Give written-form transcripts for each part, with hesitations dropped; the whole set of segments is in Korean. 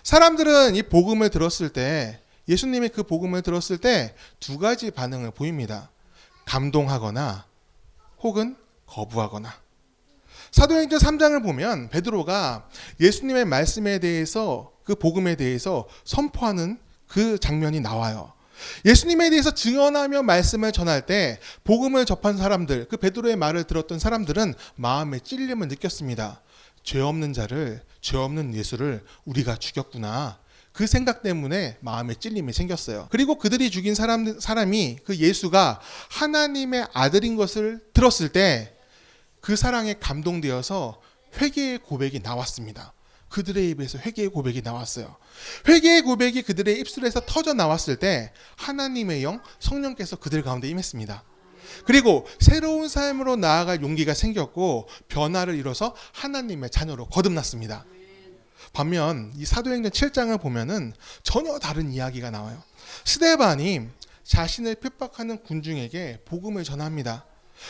사람들은 이 복음을 들었을 때, 예수님의 그 복음을 들었을 때 두 가지 반응을 보입니다. 감동하거나 혹은 거부하거나. 사도행전 3장을 보면 베드로가 예수님의 말씀에 대해서, 그 복음에 대해서 선포하는 그 장면이 나와요. 예수님에 대해서 증언하며 말씀을 전할 때 복음을 접한 사람들, 그 베드로의 말을 들었던 사람들은 마음에 찔림을 느꼈습니다. 죄 없는 자를, 죄 없는 예수를 우리가 죽였구나. 그 생각 때문에 마음에 찔림이 생겼어요. 그리고 그들이 죽인 사람이, 그 예수가 하나님의 아들인 것을 들었을 때 그 사랑에 감동되어서 회개의 고백이 나왔습니다. 그들의 입에서 회개의 고백이 나왔어요. 회개의 고백이 그들의 입술에서 터져 나왔을 때 하나님의 영, 성령께서 그들 가운데 임했습니다. 그리고 새로운 삶으로 나아갈 용기가 생겼고 변화를 이뤄서 하나님의 자녀로 거듭났습니다. 반면 이 사도행전 7장을 보면은 전혀 다른 이야기가 나와요. 스데반이 자신을 핍박하는 군중에게 복음을 전합니다.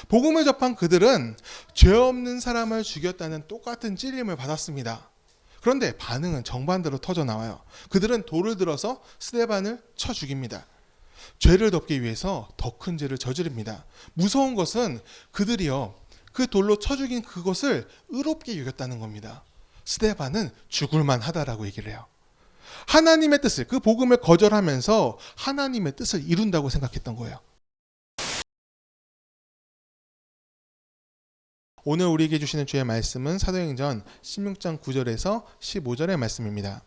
복음을 접한 그들은 죄 없는 사람을 죽였다는 똑같은 찔림을 받았습니다. 그런데 반응은 정반대로 터져 나와요. 그들은 돌을 들어서 스데반을 쳐 죽입니다. 죄를 덮기 위해서 더 큰 죄를 저지릅니다. 무서운 것은 그들이요, 그 돌로 쳐 죽인 그것을 의롭게 여겼다는 겁니다. 스데반은 죽을만 하다라고 얘기를 해요. 하나님의 뜻을, 그 복음을 거절하면서 하나님의 뜻을 이룬다고 생각했던 거예요. 오늘 우리에게 주시는 주의 말씀은 사도행전 16장 9절에서 15절의 말씀입니다.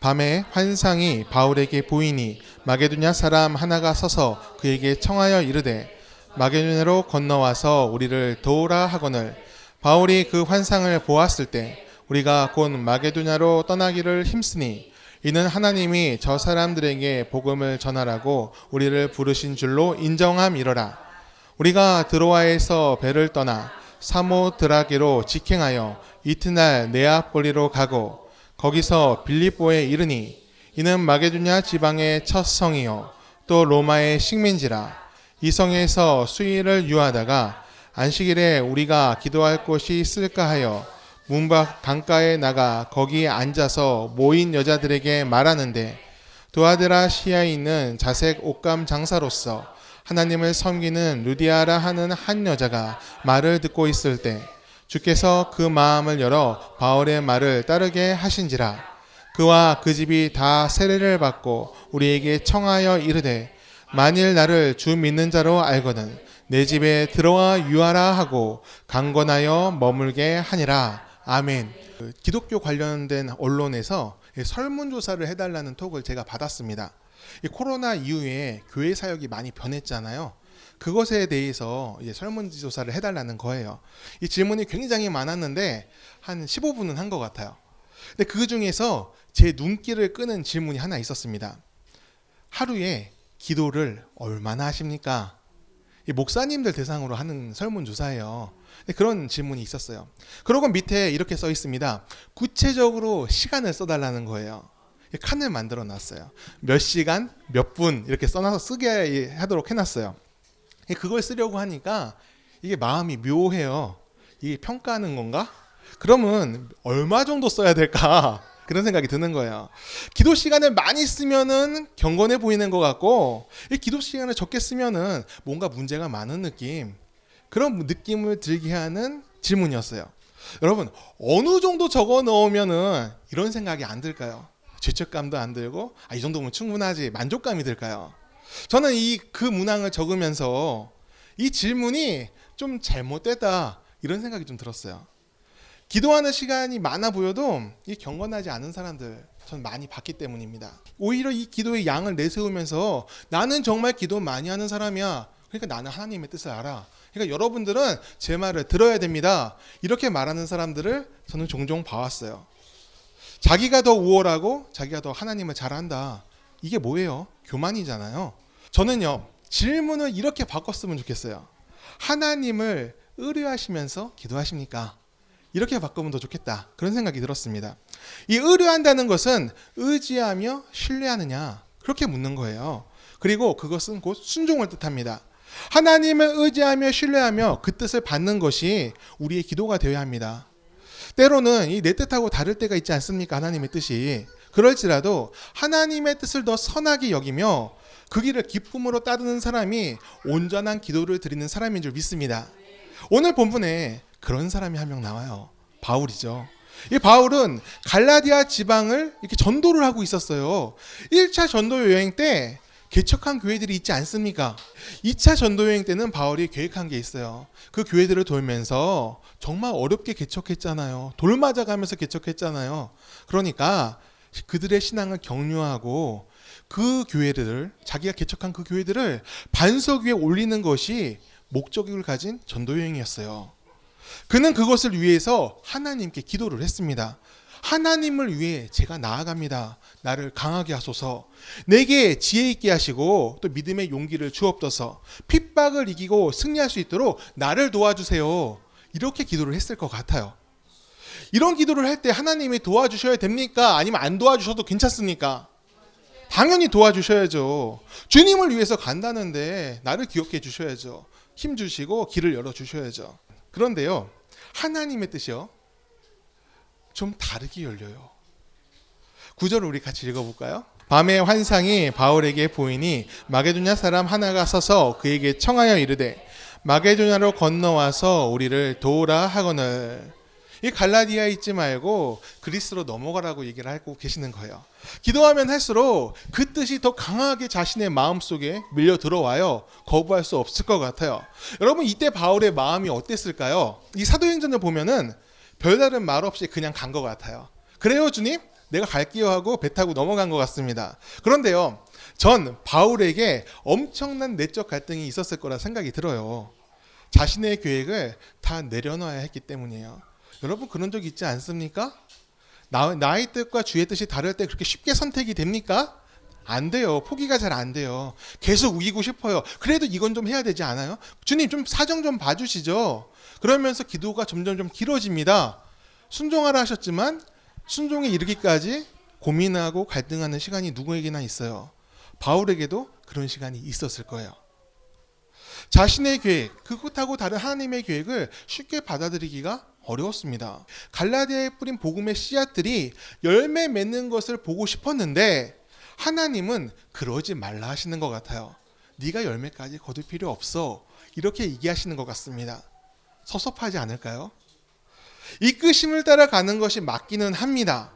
밤에 환상이 바울에게 보이니 마게도냐 사람 하나가 서서 그에게 청하여 이르되 마게도냐로 건너와서 우리를 도우라 하거늘 바울이 그 환상을 보았을 때 우리가 곧 마게도냐로 떠나기를 힘쓰니 이는 하나님이 저 사람들에게 복음을 전하라고 우리를 부르신 줄로 인정함이러라. 우리가 드로아에서 배를 떠나 사모드라게로 직행하여 이튿날 네아폴리로 가고 거기서 빌립보에 이르니 이는 마게도냐 지방의 첫 성이요 또 로마의 식민지라. 이 성에서 수일을 유하다가 안식일에 우리가 기도할 곳이 있을까 하여 문 밖 강가에 나가 거기에 앉아서 모인 여자들에게 말하는데 두아드라시아에 있는 자색 옷감 장사로서 하나님을 섬기는 루디아라 하는 한 여자가 말을 듣고 있을 때 주께서 그 마음을 열어 바울의 말을 따르게 하신지라. 그와 그 집이 다 세례를 받고 우리에게 청하여 이르되 만일 나를 주 믿는 자로 알거든 내 집에 들어와 유하라 하고 강권하여 머물게 하니라. 아멘. 기독교 관련된 언론에서 설문조사를 해달라는 톡을 제가 받았습니다. 이 코로나 이후에 교회 사역이 많이 변했잖아요. 그것에 대해서 이제 설문조사를 해달라는 거예요. 이 질문이 굉장히 많았는데 한 15분은 한 것 같아요. 근데 그 중에서 제 눈길을 끄는 질문이 하나 있었습니다. 하루에 기도를 얼마나 하십니까? 이 목사님들 대상으로 하는 설문조사예요. 그런 질문이 있었어요. 그러고 밑에 이렇게 써 있습니다. 구체적으로 시간을 써달라는 거예요. 칸을 만들어 놨어요. 몇 시간, 몇 분 이렇게 써놔서 쓰게 하도록 해놨어요. 그걸 쓰려고 하니까 이게 마음이 묘해요. 이게 평가하는 건가? 그러면 얼마 정도 써야 될까? 그런 생각이 드는 거예요. 기도 시간을 많이 쓰면은 경건해 보이는 것 같고, 이 기도 시간을 적게 쓰면은 뭔가 문제가 많은 느낌, 그런 느낌을 들게 하는 질문이었어요. 여러분, 어느 정도 적어 넣으면은 이런 생각이 안 들까요? 죄책감도 안 들고, 이 정도면 충분하지, 만족감이 들까요? 저는 그 문항을 적으면서 이 질문이 좀 잘못됐다, 이런 생각이 좀 들었어요. 기도하는 시간이 많아 보여도 이 경건하지 않은 사람들 전 많이 봤기 때문입니다. 오히려 이 기도의 양을 내세우면서 나는 정말 기도 많이 하는 사람이야. 그러니까 나는 하나님의 뜻을 알아. 그러니까 여러분들은 제 말을 들어야 됩니다. 이렇게 말하는 사람들을 저는 종종 봐왔어요. 자기가 더 우월하고 자기가 더 하나님을 잘 안다. 이게 뭐예요? 교만이잖아요. 저는요, 질문을 이렇게 바꿨으면 좋겠어요. 하나님을 의뢰하시면서 기도하십니까? 이렇게 바꾸면 더 좋겠다. 그런 생각이 들었습니다. 이 의뢰한다는 것은 의지하며 신뢰하느냐, 그렇게 묻는 거예요. 그리고 그것은 곧 순종을 뜻합니다. 하나님을 의지하며 신뢰하며 그 뜻을 받는 것이 우리의 기도가 되어야 합니다. 때로는 내 뜻하고 다를 때가 있지 않습니까? 하나님의 뜻이. 그럴지라도 하나님의 뜻을 더 선하게 여기며 그 길을 기쁨으로 따르는 사람이 온전한 기도를 드리는 사람인 줄 믿습니다. 오늘 본문에 그런 사람이 한 명 나와요. 바울이죠. 이 바울은 갈라디아 지방을 이렇게 전도를 하고 있었어요. 1차 전도 여행 때 개척한 교회들이 있지 않습니까? 2차 전도 여행 때는 바울이 계획한 게 있어요. 그 교회들을 돌면서 정말 어렵게 개척했잖아요. 돌 맞아가면서 개척했잖아요. 그러니까 그들의 신앙을 격려하고 그 교회들을, 자기가 개척한 그 교회들을 반석 위에 올리는 것이 목적을 가진 전도 여행이었어요. 그는 그것을 위해서 하나님께 기도를 했습니다. 하나님을 위해 제가 나아갑니다. 나를 강하게 하소서. 내게 지혜 있게 하시고 또 믿음의 용기를 주옵소서. 핍박을 이기고 승리할 수 있도록 나를 도와주세요. 이렇게 기도를 했을 것 같아요. 이런 기도를 할 때 하나님이 도와주셔야 됩니까? 아니면 안 도와주셔도 괜찮습니까? 당연히 도와주셔야죠. 주님을 위해서 간다는데 나를 기억해 주셔야죠. 힘 주시고 길을 열어 주셔야죠. 그런데요, 하나님의 뜻이요, 좀 다르게 열려요. 9절을 우리 같이 읽어볼까요? 밤에 환상이 바울에게 보이니 마게도냐 사람 하나가 서서 그에게 청하여 이르되 마게도냐로 건너와서 우리를 도우라 하거늘. 이 갈라디아에 있지 말고 그리스로 넘어가라고 얘기를 하고 계시는 거예요. 기도하면 할수록 그 뜻이 더 강하게 자신의 마음속에 밀려 들어와요. 거부할 수 없을 것 같아요. 여러분, 이때 바울의 마음이 어땠을까요? 이 사도행전을 보면은 별다른 말 없이 그냥 간 것 같아요. 그래요 주님? 내가 갈게요 하고 배 타고 넘어간 것 같습니다. 그런데요, 전 바울에게 엄청난 내적 갈등이 있었을 거라 생각이 들어요. 자신의 계획을 다 내려놔야 했기 때문이에요. 여러분, 그런 적 있지 않습니까? 나의 뜻과 주의 뜻이 다를 때 그렇게 쉽게 선택이 됩니까? 안 돼요. 포기가 잘 안 돼요. 계속 우기고 싶어요. 그래도 이건 좀 해야 되지 않아요? 주님, 좀 사정 좀 봐주시죠. 그러면서 기도가 점점 좀 길어집니다. 순종하라 하셨지만 순종에 이르기까지 고민하고 갈등하는 시간이 누구에게나 있어요. 바울에게도 그런 시간이 있었을 거예요. 자신의 계획, 그것하고 다른 하나님의 계획을 쉽게 받아들이기가 어려웠습니다. 갈라디아에 뿌린 복음의 씨앗들이 열매 맺는 것을 보고 싶었는데 하나님은 그러지 말라 하시는 것 같아요. 네가 열매까지 거둘 필요 없어. 이렇게 얘기하시는 것 같습니다. 섭섭하지 않을까요? 이끄심을 따라가는 것이 맞기는 합니다.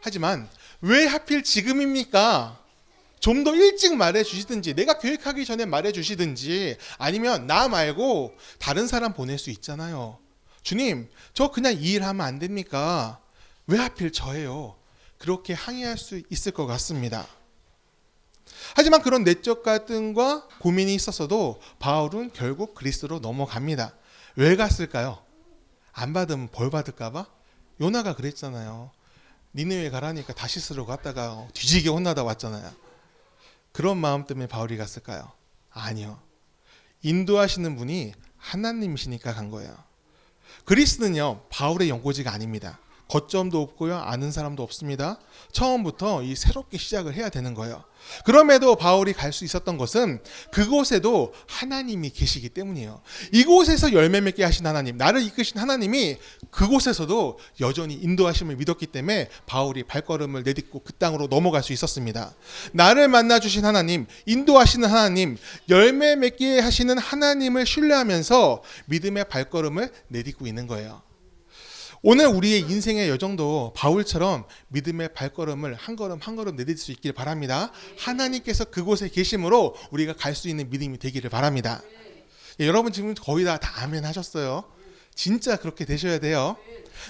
하지만 왜 하필 지금입니까? 좀 더 일찍 말해주시든지, 내가 계획하기 전에 말해주시든지, 아니면 나 말고 다른 사람 보낼 수 있잖아요. 주님, 저 그냥 이 일 하면 안 됩니까? 왜 하필 저예요? 그렇게 항의할 수 있을 것 같습니다. 하지만 그런 내적 갈등과 고민이 있었어도 바울은 결국 그리스도로 넘어갑니다. 왜 갔을까요? 안 받으면 벌 받을까 봐? 요나가 그랬잖아요. 니느웨 가라니까 다시스로 갔다가 뒤지게 혼나다 왔잖아요. 그런 마음 때문에 바울이 갔을까요? 아니요. 인도하시는 분이 하나님이시니까 간 거예요. 그리스는요, 바울의 연고지가 아닙니다. 거점도 없고요, 아는 사람도 없습니다. 처음부터 이 새롭게 시작을 해야 되는 거예요. 그럼에도 바울이 갈 수 있었던 것은 그곳에도 하나님이 계시기 때문이에요. 이곳에서 열매 맺게 하신 하나님, 나를 이끄신 하나님이 그곳에서도 여전히 인도하심을 믿었기 때문에 바울이 발걸음을 내딛고 그 땅으로 넘어갈 수 있었습니다. 나를 만나주신 하나님, 인도하시는 하나님, 열매 맺게 하시는 하나님을 신뢰하면서 믿음의 발걸음을 내딛고 있는 거예요. 오늘 우리의 인생의 여정도 바울처럼 믿음의 발걸음을 한 걸음 한 걸음 내딛을 수 있기를 바랍니다. 하나님께서 그곳에 계심으로 우리가 갈 수 있는 믿음이 되기를 바랍니다. 예, 여러분 지금 거의 다 아멘 하셨어요. 진짜 그렇게 되셔야 돼요.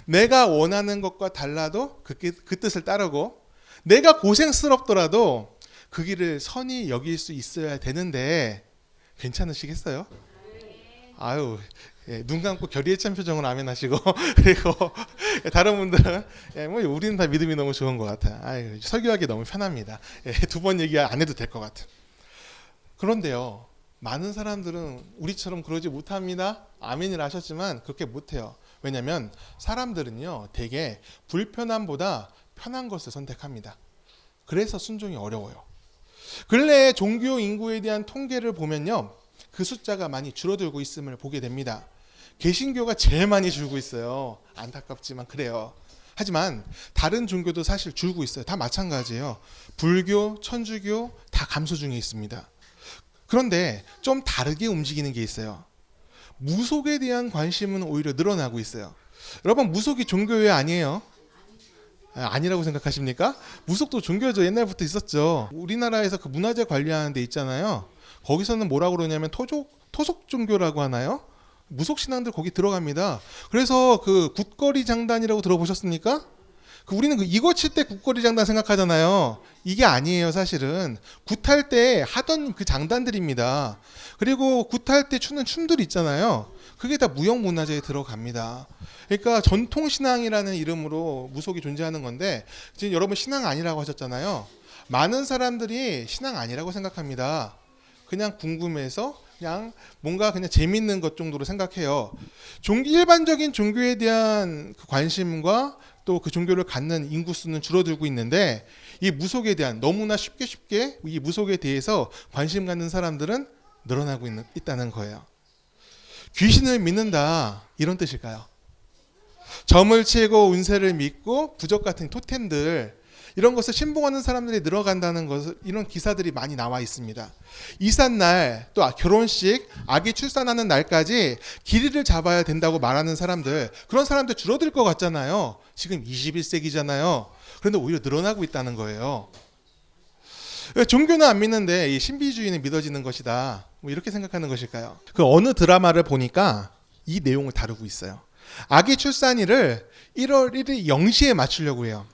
내가 원하는 것과 달라도 그 뜻을 따르고, 내가 고생스럽더라도 그 길을 선히 여길 수 있어야 되는데 괜찮으시겠어요? 아유, 예, 눈 감고 결의에 찬 표정으로 아멘 하시고 그리고 다른 분들은 뭐 우리는 다 믿음이 너무 좋은 것 같아요. 설교하기 너무 편합니다. 두 번 얘기 안 해도 될 것 같아요. 그런데요, 많은 사람들은 우리처럼 그러지 못합니다. 아멘을 하셨지만 그렇게 못해요. 왜냐하면 사람들은요, 되게 불편함보다 편한 것을 선택합니다. 그래서 순종이 어려워요. 근래에 종교 인구에 대한 통계를 보면요, 그 숫자가 많이 줄어들고 있음을 보게 됩니다. 개신교가 제일 많이 줄고 있어요. 안타깝지만 그래요. 하지만 다른 종교도 사실 줄고 있어요. 다 마찬가지예요. 불교, 천주교 다 감소 중에 있습니다. 그런데 좀 다르게 움직이는 게 있어요. 무속에 대한 관심은 오히려 늘어나고 있어요. 여러분, 무속이 종교회 아니에요? 아니라고 생각하십니까? 무속도 종교죠. 옛날부터 있었죠. 우리나라에서 그 문화재 관리하는 데 있잖아요. 거기서는 뭐라고 그러냐면 토속 종교라고 하나요? 무속 신앙들 거기 들어갑니다. 그래서 그 굿거리 장단이라고 들어보셨습니까? 우리는 그 이거 칠 때 굿거리 장단 생각하잖아요. 이게 아니에요, 사실은. 굿할 때 하던 그 장단들입니다. 그리고 굿할 때 추는 춤들 있잖아요. 그게 다 무형문화재에 들어갑니다. 그러니까 전통신앙이라는 이름으로 무속이 존재하는 건데, 지금 여러분 신앙 아니라고 하셨잖아요. 많은 사람들이 신앙 아니라고 생각합니다. 그냥 궁금해서 그냥 뭔가 그냥 재밌는 것 정도로 생각해요. 일반적인 종교에 대한 그 관심과 또 그 종교를 갖는 인구 수는 줄어들고 있는데, 이 무속에 대한 너무나 쉽게 이 무속에 대해서 관심 갖는 사람들은 늘어나고 있다는 거예요. 귀신을 믿는다, 이런 뜻일까요? 점을 치고 운세를 믿고 부적 같은 토템들, 이런 것을 신봉하는 사람들이 늘어간다는 것을, 이런 기사들이 많이 나와 있습니다. 이삿날, 또 결혼식, 아기 출산하는 날까지 길이를 잡아야 된다고 말하는 사람들, 그런 사람들 줄어들 것 같잖아요. 지금 21세기잖아요. 그런데 오히려 늘어나고 있다는 거예요. 종교는 안 믿는데 이 신비주의는 믿어지는 것이다, 뭐 이렇게 생각하는 것일까요? 그 어느 드라마를 보니까 이 내용을 다루고 있어요. 아기 출산일을 1월 1일 0시에 맞추려고 해요.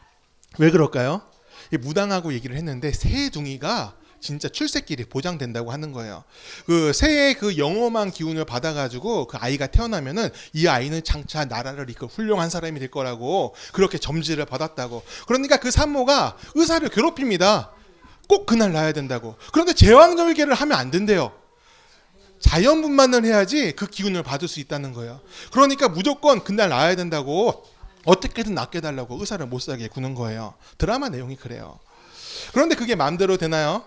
왜 그럴까요? 무당하고 얘기를 했는데 새둥이가 진짜 출세길이 보장된다고 하는 거예요. 그 새의 그 영험한 기운을 받아가지고 그 아이가 태어나면은 이 아이는 장차 나라를 이끌 훌륭한 사람이 될 거라고 그렇게 점지를 받았다고. 그러니까 그 산모가 의사를 괴롭힙니다. 꼭 그날 낳아야 된다고. 그런데 제왕절개를 하면 안 된대요. 자연분만을 해야지 그 기운을 받을 수 있다는 거예요. 그러니까 무조건 그날 낳아야 된다고 어떻게든 낫게 해달라고 의사를 못 사게 구는 거예요. 드라마 내용이 그래요. 그런데 그게 마음대로 되나요?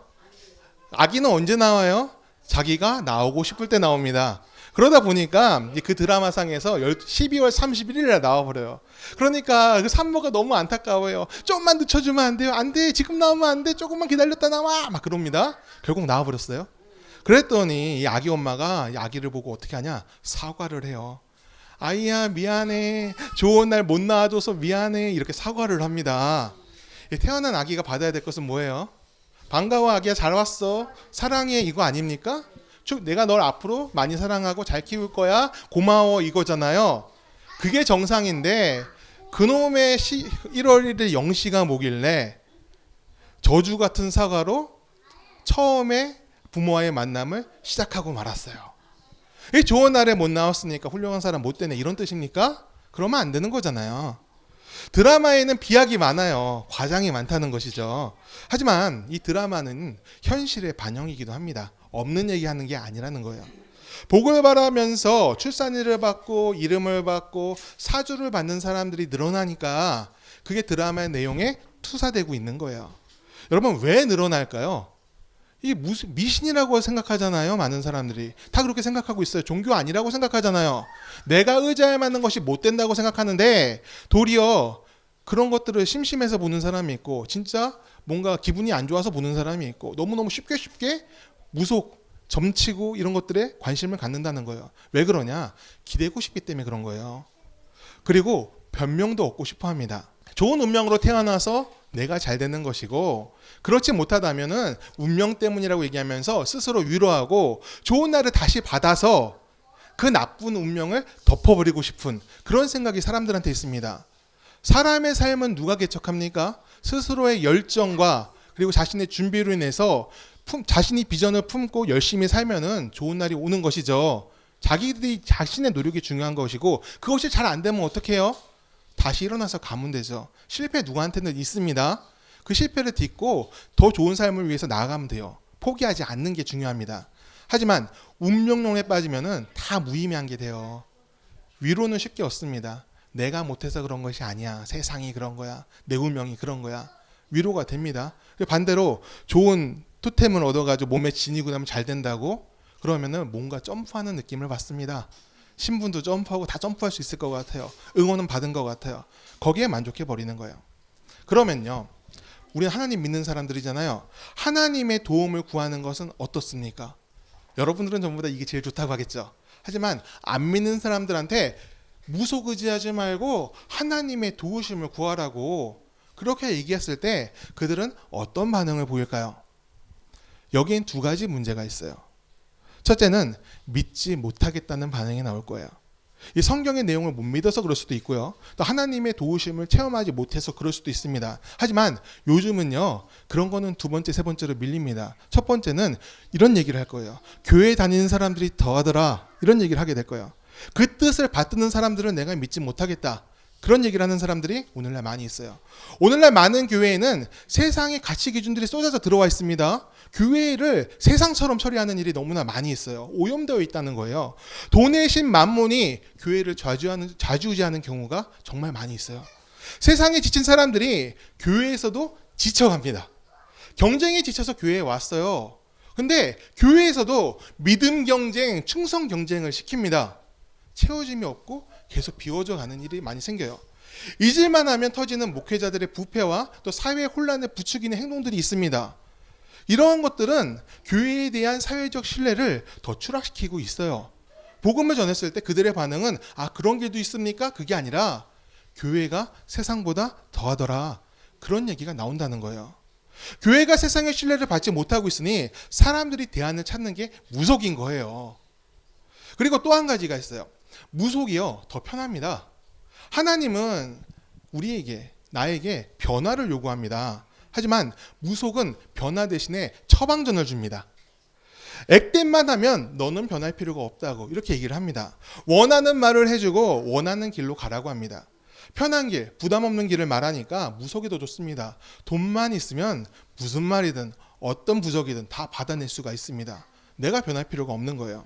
아기는 언제 나와요? 자기가 나오고 싶을 때 나옵니다. 그러다 보니까 그 드라마상에서 12월 31일에 나와버려요. 그러니까 그 산모가 너무 안타까워요. 좀만 늦춰주면 안 돼요? 안 돼. 지금 나오면 안 돼. 조금만 기다렸다 나와. 막 그럽니다. 결국 나와버렸어요. 그랬더니 이 아기 엄마가 이 아기를 보고 어떻게 하냐? 사과를 해요. 아이야 미안해, 좋은 날 못 낳아줘서 미안해, 이렇게 사과를 합니다. 태어난 아기가 받아야 될 것은 뭐예요? 반가워 아기야, 잘 왔어, 사랑해, 이거 아닙니까? 내가 널 앞으로 많이 사랑하고 잘 키울 거야, 고마워, 이거잖아요. 그게 정상인데 그놈의 1월 1일 0시가 뭐길래 저주 같은 사과로 처음에 부모와의 만남을 시작하고 말았어요. 이 좋은 날에 못 나왔으니까 훌륭한 사람 못 되네, 이런 뜻입니까? 그러면 안 되는 거잖아요. 드라마에는 비약이 많아요. 과장이 많다는 것이죠. 하지만 이 드라마는 현실의 반영이기도 합니다. 없는 얘기하는 게 아니라는 거예요. 복을 바라면서 출산일을 받고 이름을 받고 사주를 받는 사람들이 늘어나니까 그게 드라마의 내용에 투사되고 있는 거예요. 여러분, 왜 늘어날까요? 이게 무슨 미신이라고 생각하잖아요. 많은 사람들이 다 그렇게 생각하고 있어요. 종교 아니라고 생각하잖아요. 내가 의지할 만한 것이 못 된다고 생각하는데 도리어 그런 것들을 심심해서 보는 사람이 있고 진짜 뭔가 기분이 안 좋아서 보는 사람이 있고 너무너무 쉽게 무속, 점치고 이런 것들에 관심을 갖는다는 거예요. 왜 그러냐? 기대고 싶기 때문에 그런 거예요. 그리고 변명도 얻고 싶어 합니다. 좋은 운명으로 태어나서 내가 잘 되는 것이고, 그렇지 못하다면은 운명 때문이라고 얘기하면서 스스로 위로하고 좋은 날을 다시 받아서 그 나쁜 운명을 덮어버리고 싶은 그런 생각이 사람들한테 있습니다. 사람의 삶은 누가 개척합니까? 스스로의 열정과 그리고 자신의 준비로 인해서 자신이 비전을 품고 열심히 살면은 좋은 날이 오는 것이죠. 자신의 노력이 중요한 것이고, 그것이 잘 안 되면 어떻게 해요? 다시 일어나서 가면 되죠. 실패 누구한테는 있습니다. 그 실패를 딛고 더 좋은 삶을 위해서 나아가면 돼요. 포기하지 않는 게 중요합니다. 하지만 운명론에 빠지면은 다 무의미한 게 돼요. 위로는 쉽게 얻습니다. 내가 못해서 그런 것이 아니야. 세상이 그런 거야. 내 운명이 그런 거야. 위로가 됩니다. 반대로 좋은 토템을 얻어가지고 몸에 지니고 나면 잘 된다고 그러면은 뭔가 점프하는 느낌을 받습니다. 신분도 점프하고 다 점프할 수 있을 것 같아요. 응원은 받은 것 같아요. 거기에 만족해 버리는 거예요. 그러면요, 우리는 하나님 믿는 사람들이잖아요. 하나님의 도움을 구하는 것은 어떻습니까? 여러분들은 전부 다 이게 제일 좋다고 하겠죠. 하지만 안 믿는 사람들한테 무속의지하지 말고 하나님의 도우심을 구하라고 그렇게 얘기했을 때 그들은 어떤 반응을 보일까요? 여기엔 두 가지 문제가 있어요. 첫째는 믿지 못하겠다는 반응이 나올 거예요. 이 성경의 내용을 못 믿어서 그럴 수도 있고요. 또 하나님의 도우심을 체험하지 못해서 그럴 수도 있습니다. 하지만 요즘은요, 그런 거는 두 번째, 세 번째로 밀립니다. 첫 번째는 이런 얘기를 할 거예요. 교회 다니는 사람들이 더하더라. 이런 얘기를 하게 될 거예요. 그 뜻을 받드는 사람들은 내가 믿지 못하겠다. 그런 얘기를 하는 사람들이 오늘날 많이 있어요. 오늘날 많은 교회에는 세상의 가치 기준들이 쏟아져 들어와 있습니다. 교회를 세상처럼 처리하는 일이 너무나 많이 있어요. 오염되어 있다는 거예요. 돈의 신 만몬이 교회를 좌지우지하는 경우가 정말 많이 있어요. 세상에 지친 사람들이 교회에서도 지쳐갑니다. 경쟁에 지쳐서 교회에 왔어요. 근데 교회에서도 믿음 경쟁, 충성 경쟁을 시킵니다. 채워짐이 없고 계속 비워져 가는 일이 많이 생겨요. 잊을만 하면 터지는 목회자들의 부패와 또 사회 혼란에 부추기는 행동들이 있습니다. 이러한 것들은 교회에 대한 사회적 신뢰를 더 추락시키고 있어요. 복음을 전했을 때 그들의 반응은 그런 길도 있습니까? 그게 아니라 교회가 세상보다 더하더라. 그런 얘기가 나온다는 거예요. 교회가 세상의 신뢰를 받지 못하고 있으니 사람들이 대안을 찾는 게 무속인 거예요. 그리고 또 한 가지가 있어요. 무속이요, 더 편합니다. 하나님은 우리에게, 나에게 변화를 요구합니다. 하지만 무속은 변화 대신에 처방전을 줍니다. 액땜만 하면 너는 변할 필요가 없다고 이렇게 얘기를 합니다. 원하는 말을 해주고 원하는 길로 가라고 합니다. 편한 길, 부담 없는 길을 말하니까 무속이 더 좋습니다. 돈만 있으면 무슨 말이든 어떤 부적이든 다 받아낼 수가 있습니다. 내가 변할 필요가 없는 거예요.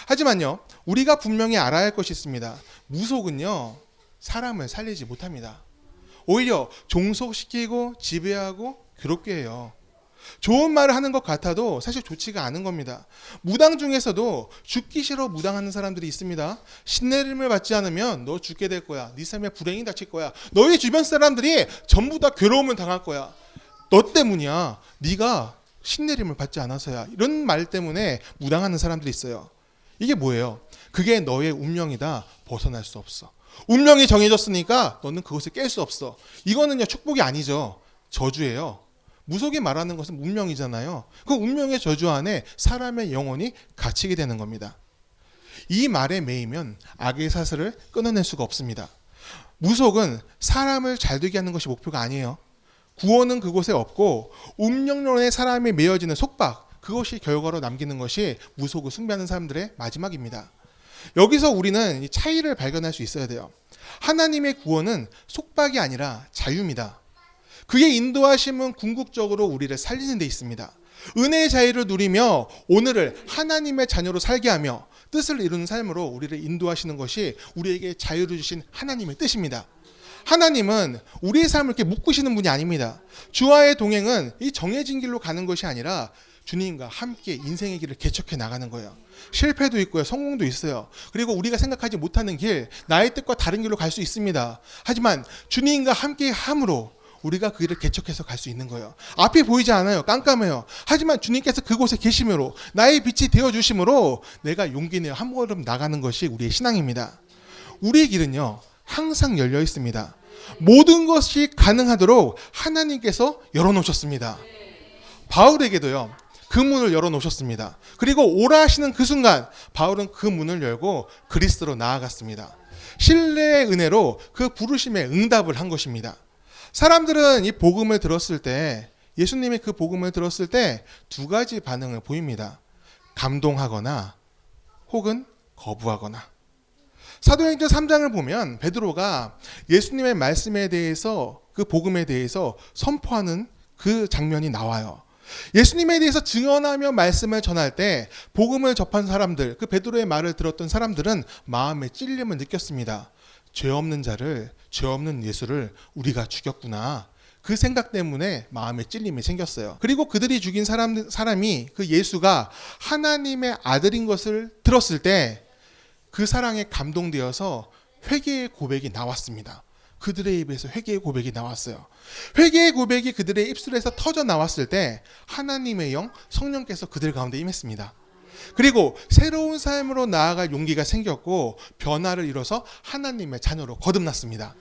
하지만요, 우리가 분명히 알아야 할 것이 있습니다. 무속은요, 사람을 살리지 못합니다. 오히려 종속시키고 지배하고 괴롭게 해요. 좋은 말을 하는 것 같아도 사실 좋지가 않은 겁니다. 무당 중에서도 죽기 싫어 무당하는 사람들이 있습니다. 신내림을 받지 않으면 너 죽게 될 거야. 네 삶에 불행이 닥칠 거야. 너희 주변 사람들이 전부 다 괴로움을 당할 거야. 너 때문이야. 네가 신내림을 받지 않아서야. 이런 말 때문에 무당하는 사람들이 있어요. 이게 뭐예요? 그게 너의 운명이다. 벗어날 수 없어. 운명이 정해졌으니까 너는 그것을 깰 수 없어. 이거는요, 축복이 아니죠. 저주예요. 무속이 말하는 것은 운명이잖아요. 그 운명의 저주 안에 사람의 영혼이 갇히게 되는 겁니다. 이 말에 매이면 악의 사슬을 끊어낼 수가 없습니다. 무속은 사람을 잘되게 하는 것이 목표가 아니에요. 구원은 그곳에 없고 운명론에 사람이 매여지는 속박, 그것이 결과로 남기는 것이 무속을 숭배하는 사람들의 마지막입니다. 여기서 우리는 이 차이를 발견할 수 있어야 돼요. 하나님의 구원은 속박이 아니라 자유입니다. 그의 인도하심은 궁극적으로 우리를 살리는 데 있습니다. 은혜의 자유를 누리며 오늘을 하나님의 자녀로 살게 하며 뜻을 이루는 삶으로 우리를 인도하시는 것이 우리에게 자유를 주신 하나님의 뜻입니다. 하나님은 우리의 삶을 이렇게 묶으시는 분이 아닙니다. 주와의 동행은 이 정해진 길로 가는 것이 아니라 주님과 함께 인생의 길을 개척해 나가는 거예요. 실패도 있고요, 성공도 있어요. 그리고 우리가 생각하지 못하는 길, 나의 뜻과 다른 길로 갈 수 있습니다. 하지만 주님과 함께 함으로 우리가 그 길을 개척해서 갈 수 있는 거예요. 앞이 보이지 않아요. 깜깜해요. 하지만 주님께서 그곳에 계심으로 나의 빛이 되어주심으로 내가 용기 내어 한 걸음 나가는 것이 우리의 신앙입니다. 우리의 길은요, 항상 열려 있습니다. 모든 것이 가능하도록 하나님께서 열어놓으셨습니다. 바울에게도요, 그 문을 열어놓으셨습니다. 그리고 오라 하시는 그 순간 바울은 그 문을 열고 그리스도로 나아갔습니다. 신뢰의 은혜로 그 부르심에 응답을 한 것입니다. 사람들은 이 복음을 들었을 때, 예수님의 그 복음을 들었을 때 두 가지 반응을 보입니다. 감동하거나 혹은 거부하거나. 사도행전 3장을 보면 베드로가 예수님의 말씀에 대해서, 그 복음에 대해서 선포하는 그 장면이 나와요. 예수님에 대해서 증언하며 말씀을 전할 때 복음을 접한 사람들, 그 베드로의 말을 들었던 사람들은 마음의 찔림을 느꼈습니다. 죄 없는 자를, 죄 없는 예수를 우리가 죽였구나. 그 생각 때문에 마음의 찔림이 생겼어요. 그리고 그들이 죽인 사람이, 그 예수가 하나님의 아들인 것을 들었을 때 그 사랑에 감동되어서 회개의 고백이 나왔습니다. 그들의 입에서 회개의 고백이 나왔어요. 회개의 고백이 그들의 입술에서 터져 나왔을 때 하나님의 영, 성령께서 그들 가운데 임했습니다. 그리고 새로운 삶으로 나아갈 용기가 생겼고 변화를 이뤄서 하나님의 자녀로 거듭났습니다.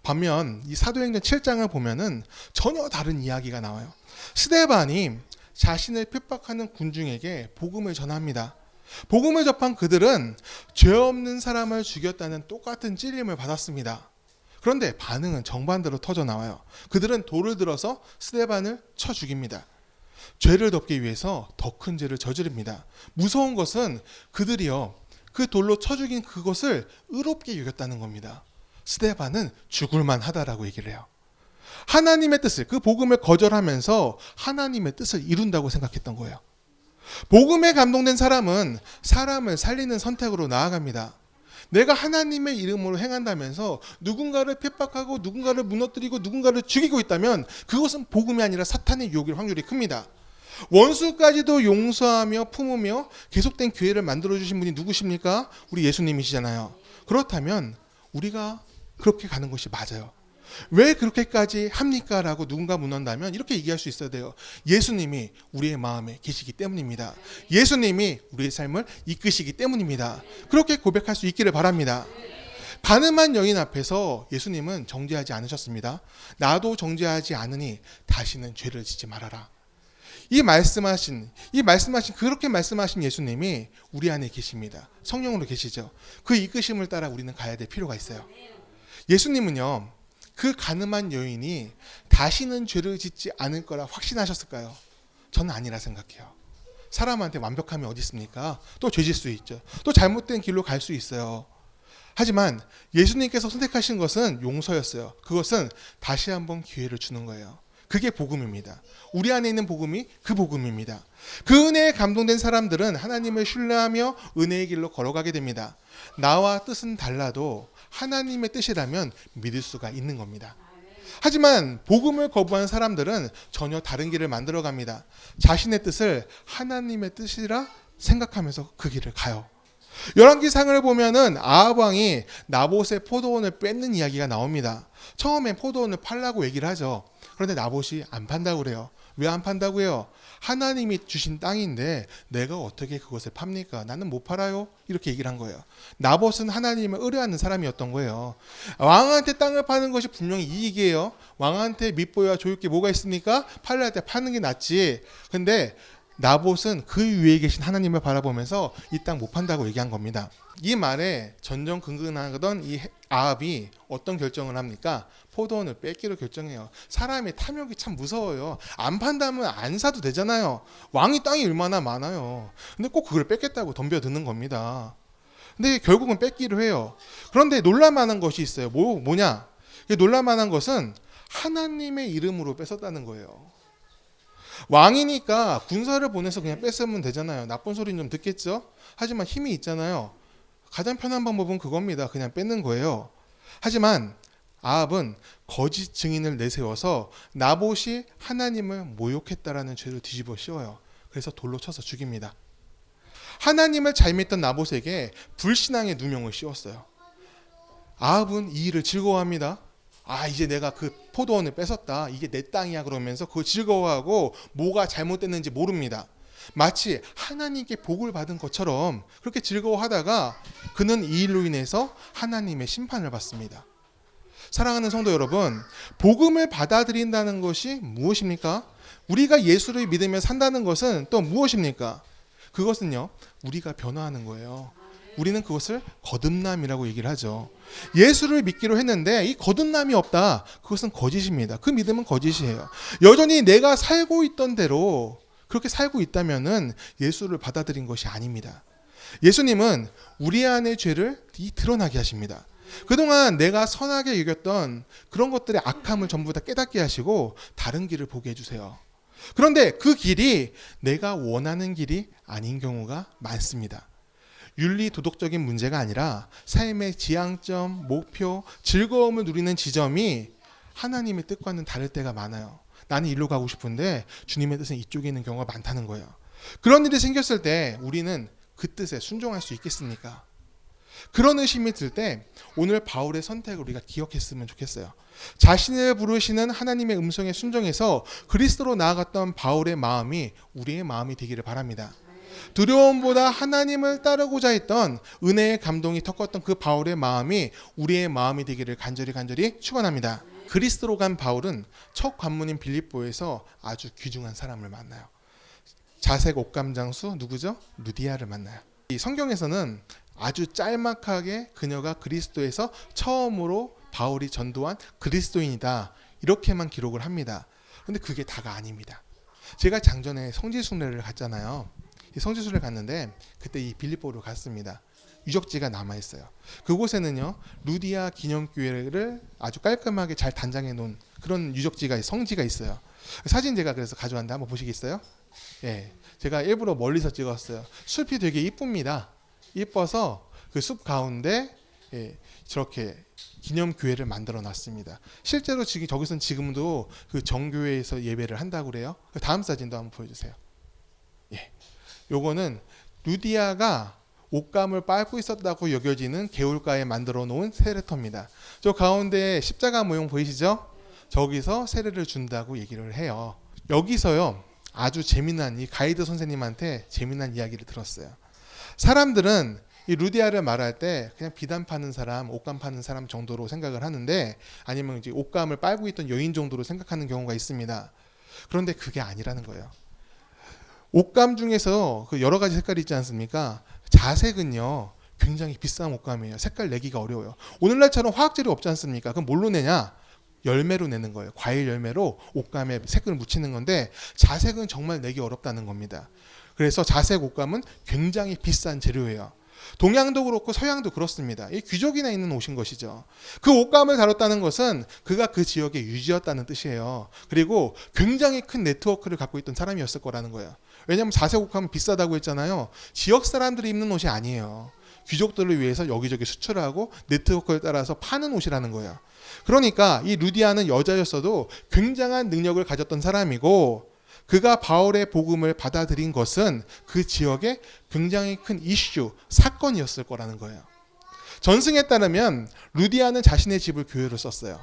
반면 이 사도행전 7장을 보면은 전혀 다른 이야기가 나와요. 스데반이 자신을 핍박하는 군중에게 복음을 전합니다. 복음을 접한 그들은 죄 없는 사람을 죽였다는 똑같은 찔림을 받았습니다. 그런데 반응은 정반대로 터져 나와요. 그들은 돌을 들어서 스데반을 쳐 죽입니다. 죄를 덮기 위해서 더 큰 죄를 저지릅니다. 무서운 것은 그들이요, 그 돌로 쳐 죽인 그것을 의롭게 여겼다는 겁니다. 스데반은 죽을만 하다라고 얘기를 해요. 하나님의 뜻을, 그 복음을 거절하면서 하나님의 뜻을 이룬다고 생각했던 거예요. 복음에 감동된 사람은 사람을 살리는 선택으로 나아갑니다. 내가 하나님의 이름으로 행한다면서 누군가를 핍박하고 누군가를 무너뜨리고 누군가를 죽이고 있다면 그것은 복음이 아니라 사탄의 유혹일 확률이 큽니다. 원수까지도 용서하며 품으며 계속된 교회를 만들어주신 분이 누구십니까? 우리 예수님이시잖아요. 그렇다면 우리가 그렇게 가는 것이 맞아요. 왜 그렇게까지 합니까? 라고 누군가 묻는다면 이렇게 얘기할 수 있어야 돼요. 예수님이 우리의 마음에 계시기 때문입니다. 예수님이 우리의 삶을 이끄시기 때문입니다. 그렇게 고백할 수 있기를 바랍니다. 가늠한 여인 앞에서 예수님은 정죄하지 않으셨습니다. 나도 정죄하지 않으니 다시는 죄를 짓지 말아라. 그렇게 말씀하신 예수님이 우리 안에 계십니다. 성령으로 계시죠. 그 이끄심을 따라 우리는 가야 될 필요가 있어요. 예수님은요, 그 가늠한 여인이 다시는 죄를 짓지 않을 거라 확신하셨을까요? 저는 아니라 생각해요. 사람한테 완벽함이 어디 있습니까? 또 죄질 수 있죠. 또 잘못된 길로 갈 수 있어요. 하지만 예수님께서 선택하신 것은 용서였어요. 그것은 다시 한번 기회를 주는 거예요. 그게 복음입니다. 우리 안에 있는 복음이 그 복음입니다. 그 은혜에 감동된 사람들은 하나님을 신뢰하며 은혜의 길로 걸어가게 됩니다. 나와 뜻은 달라도 하나님의 뜻이라면 믿을 수가 있는 겁니다. 하지만 복음을 거부한 사람들은 전혀 다른 길을 만들어갑니다. 자신의 뜻을 하나님의 뜻이라 생각하면서 그 길을 가요. 열왕기상을 보면은 아합 왕이 나봇의 포도원을 뺏는 이야기가 나옵니다. 처음에 포도원을 팔라고 얘기를 하죠. 그런데 나봇이 안 판다고 그래요. 왜 안 판다고 해요? 하나님이 주신 땅인데 내가 어떻게 그것을 팝니까? 나는 못 팔아요. 이렇게 얘기를 한 거예요. 나봇은 하나님을 의뢰하는 사람이었던 거예요. 왕한테 땅을 파는 것이 분명히 이익이에요. 왕한테 밉보여야 좋을 게 뭐가 있습니까? 팔려할 때 파는 게 낫지. 근데 나봇은 그 위에 계신 하나님을 바라보면서 이 땅 못 판다고 얘기한 겁니다. 이 말에 전전긍긍하던 이 아합이 어떤 결정을 합니까? 포도원을 뺏기로 결정해요. 사람의 탐욕이 참 무서워요. 안 판다면 안 사도 되잖아요. 왕이 땅이 얼마나 많아요. 근데 꼭 그걸 뺏겠다고 덤벼드는 겁니다. 근데 결국은 뺏기로 해요. 그런데 놀랄만한 것이 있어요. 뭐냐? 놀랄만한 것은 하나님의 이름으로 뺏었다는 거예요. 왕이니까 군사를 보내서 그냥 뺏으면 되잖아요. 나쁜 소리는 좀 듣겠죠? 하지만 힘이 있잖아요. 가장 편한 방법은 그겁니다. 그냥 뺏는 거예요. 하지만 아합은 거짓 증인을 내세워서 나봇이 하나님을 모욕했다라는 죄를 뒤집어 씌워요. 그래서 돌로 쳐서 죽입니다. 하나님을 잘 믿던 나봇에게 불신앙의 누명을 씌웠어요. 아합은 이 일을 즐거워합니다. 이제 내가 그 포도원을 뺏었다. 이게 내 땅이야 그러면서 그걸 즐거워하고 뭐가 잘못됐는지 모릅니다. 마치 하나님께 복을 받은 것처럼 그렇게 즐거워하다가 그는 이 일로 인해서 하나님의 심판을 받습니다. 사랑하는 성도 여러분, 복음을 받아들인다는 것이 무엇입니까? 우리가 예수를 믿으며 산다는 것은 또 무엇입니까? 그것은요, 우리가 변화하는 거예요. 우리는 그것을 거듭남이라고 얘기를 하죠. 예수를 믿기로 했는데 이 거듭남이 없다. 그것은 거짓입니다. 그 믿음은 거짓이에요. 여전히 내가 살고 있던 대로 그렇게 살고 있다면은 예수를 받아들인 것이 아닙니다. 예수님은 우리 안의 죄를 드러나게 하십니다. 그동안 내가 선하게 여겼던 그런 것들의 악함을 전부 다 깨닫게 하시고 다른 길을 보게 해주세요. 그런데 그 길이 내가 원하는 길이 아닌 경우가 많습니다. 윤리 도덕적인 문제가 아니라 삶의 지향점, 목표, 즐거움을 누리는 지점이 하나님의 뜻과는 다를 때가 많아요. 나는 일로 가고 싶은데 주님의 뜻은 이쪽에 있는 경우가 많다는 거예요. 그런 일이 생겼을 때 우리는 그 뜻에 순종할 수 있겠습니까? 그런 의심이 들 때 오늘 바울의 선택을 우리가 기억했으면 좋겠어요. 자신을 부르시는 하나님의 음성에 순종해서 그리스도로 나아갔던 바울의 마음이 우리의 마음이 되기를 바랍니다. 두려움보다 하나님을 따르고자 했던 은혜의 감동이 섞었던 그 바울의 마음이 우리의 마음이 되기를 간절히 축원합니다. 그리스도로 간 바울은 첫 관문인 빌립보에서 아주 귀중한 사람을 만나요. 자색 옷감장수 누구죠? 루디아를 만나요. 이 성경에서는 아주 짤막하게 그녀가 그리스도에서 처음으로 바울이 전도한 그리스도인이다 이렇게만 기록을 합니다. 그런데 그게 다가 아닙니다. 제가 장전에 성지순례를 갔잖아요. 이 성지순례를 갔는데 그때 이 빌립보로 갔습니다. 유적지가 남아있어요. 그곳에는요 루디아 기념교회를 아주 깔끔하게 잘 단장해 놓은 그런 유적지가 성지가 있어요. 사진 제가 그래서 가져왔는데 한번 보시겠어요? 예, 제가 일부러 멀리서 찍었어요. 숲이 되게 이쁩니다. 이뻐서 그 숲 가운데 저렇게 기념교회를 만들어 놨습니다. 실제로 저기서는 지금도 그 정교회에서 예배를 한다고 그래요. 다음 사진도 한번 보여주세요. 예, 요거는 루디아가 옷감을 빨고 있었다고 여겨지는 개울가에 만들어 놓은 세례터입니다. 저 가운데 십자가 모형 보이시죠? 저기서 세례를 준다고 얘기를 해요. 여기서요 아주 재미난 이 가이드 선생님한테 재미난 이야기를 들었어요. 사람들은 이 루디아를 말할 때 그냥 비단 파는 사람, 옷감 파는 사람 정도로 생각을 하는데 아니면 이제 옷감을 빨고 있던 여인 정도로 생각하는 경우가 있습니다. 그런데 그게 아니라는 거예요. 옷감 중에서 그 여러 가지 색깔이 있지 않습니까? 자색은요 굉장히 비싼 옷감이에요. 색깔 내기가 어려워요. 오늘날처럼 화학재료 없지 않습니까? 그럼 뭘로 내냐? 열매로 내는 거예요. 과일 열매로 옷감에 색을 묻히는 건데 자색은 정말 내기 어렵다는 겁니다. 그래서 자색 옷감은 굉장히 비싼 재료예요. 동양도 그렇고 서양도 그렇습니다. 이 귀족이나 있는 옷인 것이죠. 그 옷감을 다뤘다는 것은 그가 그 지역의 유지였다는 뜻이에요. 그리고 굉장히 큰 네트워크를 갖고 있던 사람이었을 거라는 거예요. 왜냐하면 자색 옷감은 비싸다고 했잖아요. 지역 사람들이 입는 옷이 아니에요. 귀족들을 위해서 여기저기 수출하고 네트워크에 따라서 파는 옷이라는 거예요. 그러니까 이 루디아는 여자였어도 굉장한 능력을 가졌던 사람이고 그가 바울의 복음을 받아들인 것은 그 지역의 굉장히 큰 이슈, 사건이었을 거라는 거예요. 전승에 따르면 루디아는 자신의 집을 교회로 썼어요.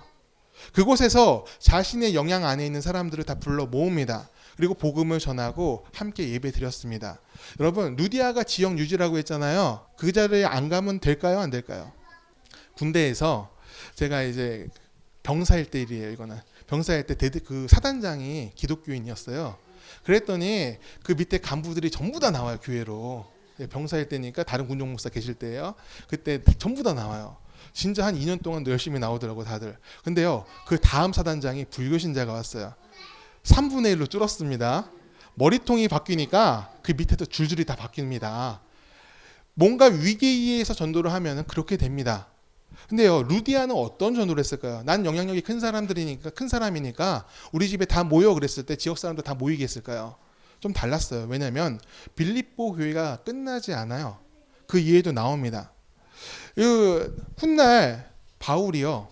그곳에서 자신의 영향 안에 있는 사람들을 다 불러 모읍니다. 그리고 복음을 전하고 함께 예배 드렸습니다. 여러분 루디아가 지역 유지라고 했잖아요. 그 자리에 안 가면 될까요? 안 될까요? 군대에서 제가 이제 병사일 때 일이에요. 이거는 병사일 때 그 사단장이 기독교인이었어요. 그랬더니 그 밑에 간부들이 전부 다 나와요. 교회로. 병사일 때니까 다른 군종 목사 계실 때예요. 그때 전부 다 나와요. 진짜 한 2년 동안 열심히 나오더라고 다들. 근데요 그 다음 사단장이 불교신자가 왔어요. 3분의 1로 줄었습니다. 머리통이 바뀌니까 그 밑에도 줄줄이 다 바뀝니다. 뭔가 위기에서 전도를 하면 그렇게 됩니다. 근데요 루디아는 어떤 전도를 했을까요? 난 영향력이 큰 사람이니까 우리 집에 다 모여 그랬을 때 지역 사람들 다 모이게 했을까요? 좀 달랐어요. 왜냐하면 빌립보 교회가 끝나지 않아요. 그 이해도 나옵니다. 그 훗날 바울이요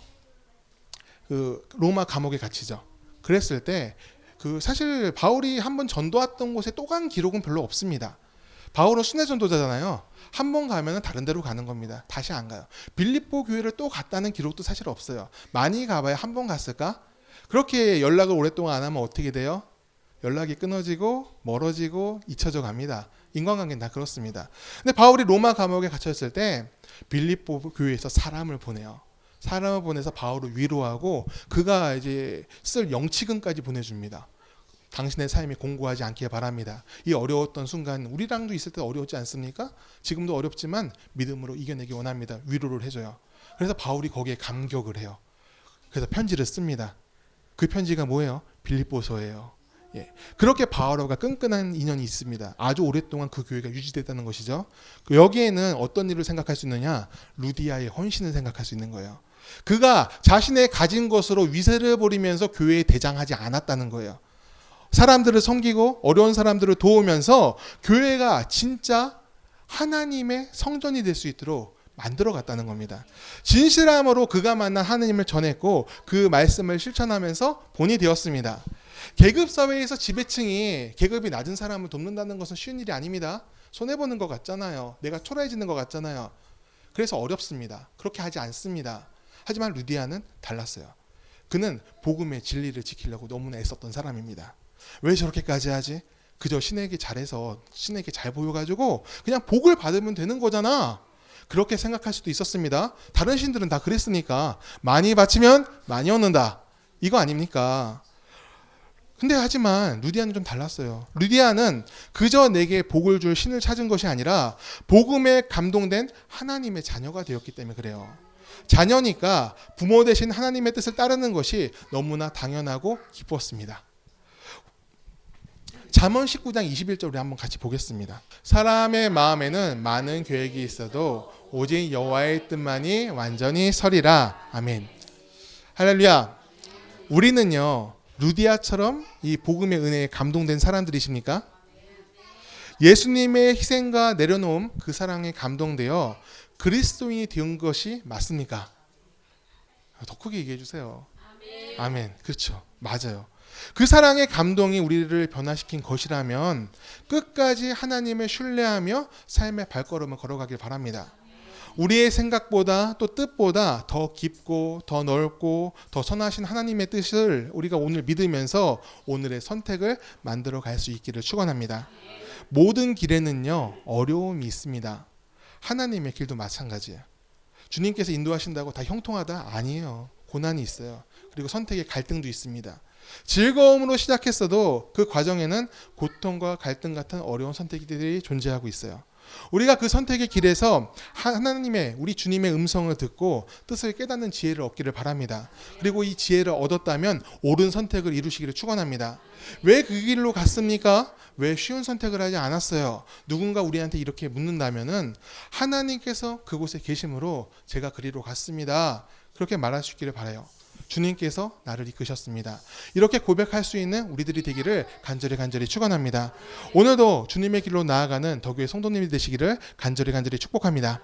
그 로마 감옥에 갇히죠. 그랬을 때 그 사실 바울이 한번 전도했던 곳에 또 간 기록은 별로 없습니다. 바울은 순회 전도자잖아요. 한 번 가면 다른 데로 가는 겁니다. 다시 안 가요. 빌립보 교회를 또 갔다는 기록도 사실 없어요. 많이 가봐야 한 번 갔을까? 그렇게 연락을 오랫동안 안 하면 어떻게 돼요? 연락이 끊어지고 멀어지고 잊혀져 갑니다. 인간관계는 다 그렇습니다. 근데 바울이 로마 감옥에 갇혔을 때 빌립보 교회에서 사람을 보내요. 사람을 보내서 바울을 위로하고 그가 이제 쓸 영치금까지 보내줍니다. 당신의 삶이 공고하지 않기를 바랍니다. 이 어려웠던 순간 우리랑도 있을 때 어려웠지 않습니까? 지금도 어렵지만 믿음으로 이겨내기 원합니다. 위로를 해줘요. 그래서 바울이 거기에 감격을 해요. 그래서 편지를 씁니다. 그 편지가 뭐예요? 빌립보서예요. 예. 그렇게 바울과 끈끈한 인연이 있습니다. 아주 오랫동안 그 교회가 유지됐다는 것이죠. 여기에는 어떤 일을 생각할 수 있느냐? 루디아의 헌신을 생각할 수 있는 거예요. 그가 자신의 가진 것으로 위세를 부리면서 교회에 대장하지 않았다는 거예요. 사람들을 섬기고 어려운 사람들을 도우면서 교회가 진짜 하나님의 성전이 될 수 있도록 만들어 갔다는 겁니다. 진실함으로 그가 만난 하나님을 전했고 그 말씀을 실천하면서 본이 되었습니다. 계급사회에서 지배층이 계급이 낮은 사람을 돕는다는 것은 쉬운 일이 아닙니다. 손해보는 것 같잖아요. 내가 초라해지는 것 같잖아요. 그래서 어렵습니다. 그렇게 하지 않습니다. 하지만 루디아는 달랐어요. 그는 복음의 진리를 지키려고 너무나 애썼던 사람입니다. 왜 저렇게까지 하지? 그저 신에게 잘해서 신에게 잘 보여가지고 그냥 복을 받으면 되는 거잖아. 그렇게 생각할 수도 있었습니다. 다른 신들은 다 그랬으니까 많이 바치면 많이 얻는다. 이거 아닙니까? 근데 하지만 루디아는 좀 달랐어요. 루디아는 그저 내게 복을 줄 신을 찾은 것이 아니라 복음에 감동된 하나님의 자녀가 되었기 때문에 그래요. 자녀니까 부모 대신 하나님의 뜻을 따르는 것이 너무나 당연하고 기뻤습니다. 잠언 19장 21절 우리 한번 같이 보겠습니다. 사람의 마음에는 많은 계획이 있어도 오직 여호와의 뜻만이 완전히 서리라. 아멘. 할렐루야. 우리는요 루디아처럼 이 복음의 은혜에 감동된 사람들이십니까? 예수님의 희생과 내려놓음 그 사랑에 감동되어 그리스도인이 된 것이 맞습니까? 더 크게 얘기해 주세요. 아멘. 아멘. 그렇죠. 맞아요. 그 사랑의 감동이 우리를 변화시킨 것이라면 끝까지 하나님을 신뢰하며 삶의 발걸음을 걸어가길 바랍니다. 우리의 생각보다 또 뜻보다 더 깊고 더 넓고 더 선하신 하나님의 뜻을 우리가 오늘 믿으면서 오늘의 선택을 만들어 갈 수 있기를 축원합니다. 모든 길에는요 어려움이 있습니다. 하나님의 길도 마찬가지예요. 주님께서 인도하신다고 다 형통하다? 아니에요. 고난이 있어요. 그리고 선택의 갈등도 있습니다. 즐거움으로 시작했어도 그 과정에는 고통과 갈등 같은 어려운 선택들이 존재하고 있어요. 우리가 그 선택의 길에서 하나님의 우리 주님의 음성을 듣고 뜻을 깨닫는 지혜를 얻기를 바랍니다. 그리고 이 지혜를 얻었다면 옳은 선택을 이루시기를 축원합니다. 왜 그 길로 갔습니까? 왜 쉬운 선택을 하지 않았어요? 누군가 우리한테 이렇게 묻는다면은 하나님께서 그곳에 계심으로 제가 그리로 갔습니다. 그렇게 말할 수 있기를 바라요. 주님께서 나를 이끄셨습니다. 이렇게 고백할 수 있는 우리들이 되기를 간절히 축원합니다. 오늘도 주님의 길로 나아가는 덕유의 성도님이 되시기를 간절히 축복합니다.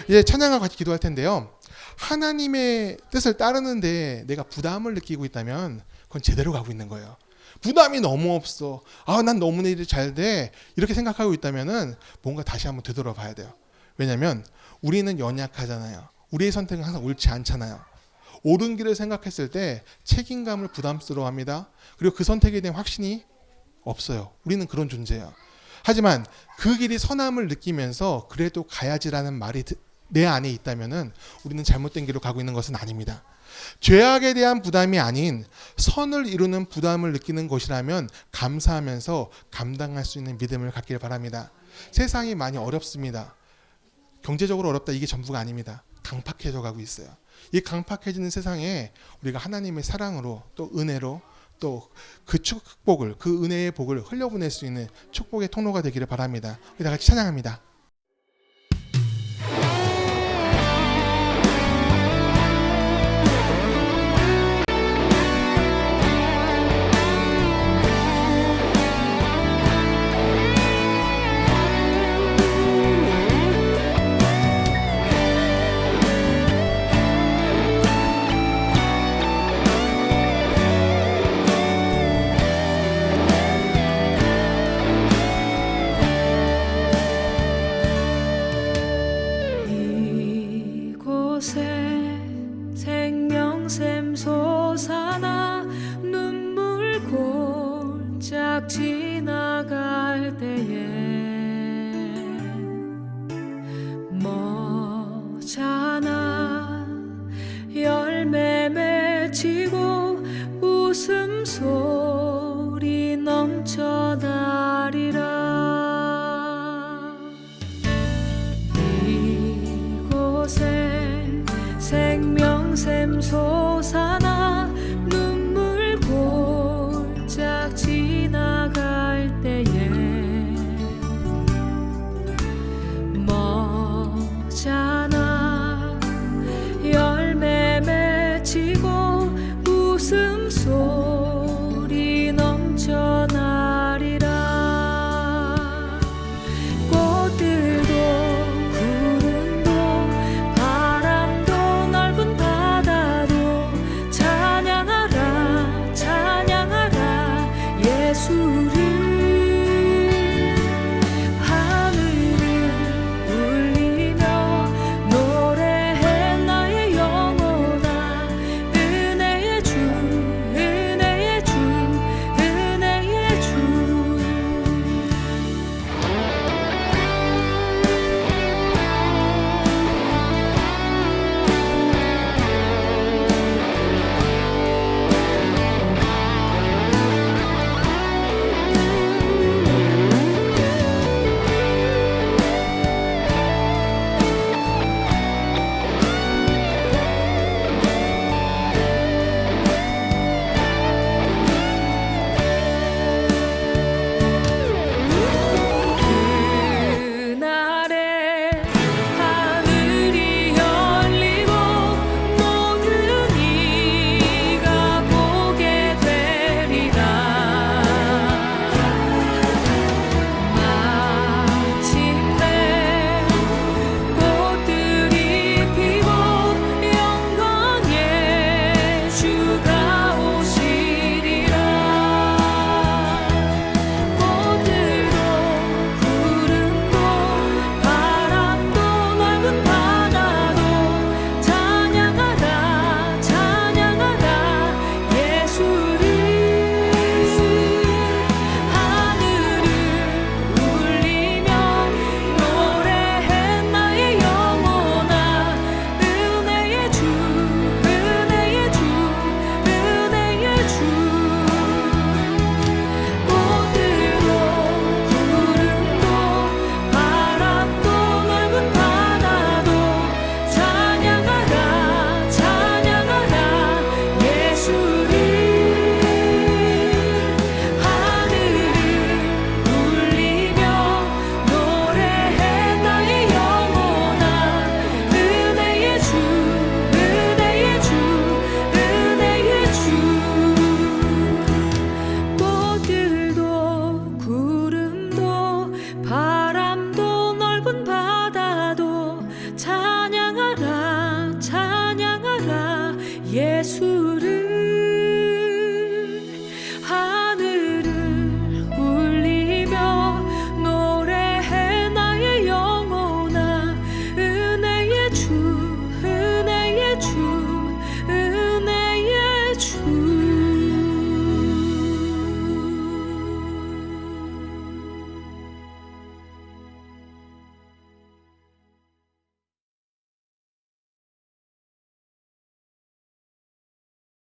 이제 찬양과 같이 기도할 텐데요. 하나님의 뜻을 따르는데 내가 부담을 느끼고 있다면 그건 제대로 가고 있는 거예요. 부담이 너무 없어. 난 너무나 일이 잘 돼. 이렇게 생각하고 있다면은 뭔가 다시 한번 되돌아봐야 돼요. 왜냐하면 우리는 연약하잖아요. 우리의 선택은 항상 옳지 않잖아요. 옳은 길을 생각했을 때 책임감을 부담스러워합니다. 그리고 그 선택에 대한 확신이 없어요. 우리는 그런 존재예요. 하지만 그 길이 선함을 느끼면서 그래도 가야지라는 말이 내 안에 있다면은 우리는 잘못된 길로 가고 있는 것은 아닙니다. 죄악에 대한 부담이 아닌 선을 이루는 부담을 느끼는 것이라면 감사하면서 감당할 수 있는 믿음을 갖기를 바랍니다. 세상이 많이 어렵습니다. 경제적으로 어렵다 이게 전부가 아닙니다. 강팍해져 가고 있어요. 이 강팍해지는 세상에 우리가 하나님의 사랑으로 또 은혜로 또 그 축복을 그 은혜의 복을 흘려보낼 수 있는 축복의 통로가 되기를 바랍니다. 우리 다 같이 찬양합니다. 생명샘 솟아나 눈물 골짝 지나갈 때에 머잖아 열매 맺히고 웃음소리 넘쳐나리라. 이곳에 생명샘 솟아나 눈물 골짝 지나갈 때에 머잖아 열매 맺히고 웃음소리 넘쳐나리라. 꽃들도 구름도 바람도 넓은 바다도 찬양하라 찬양하라 예수를. 하늘을 울리며 예수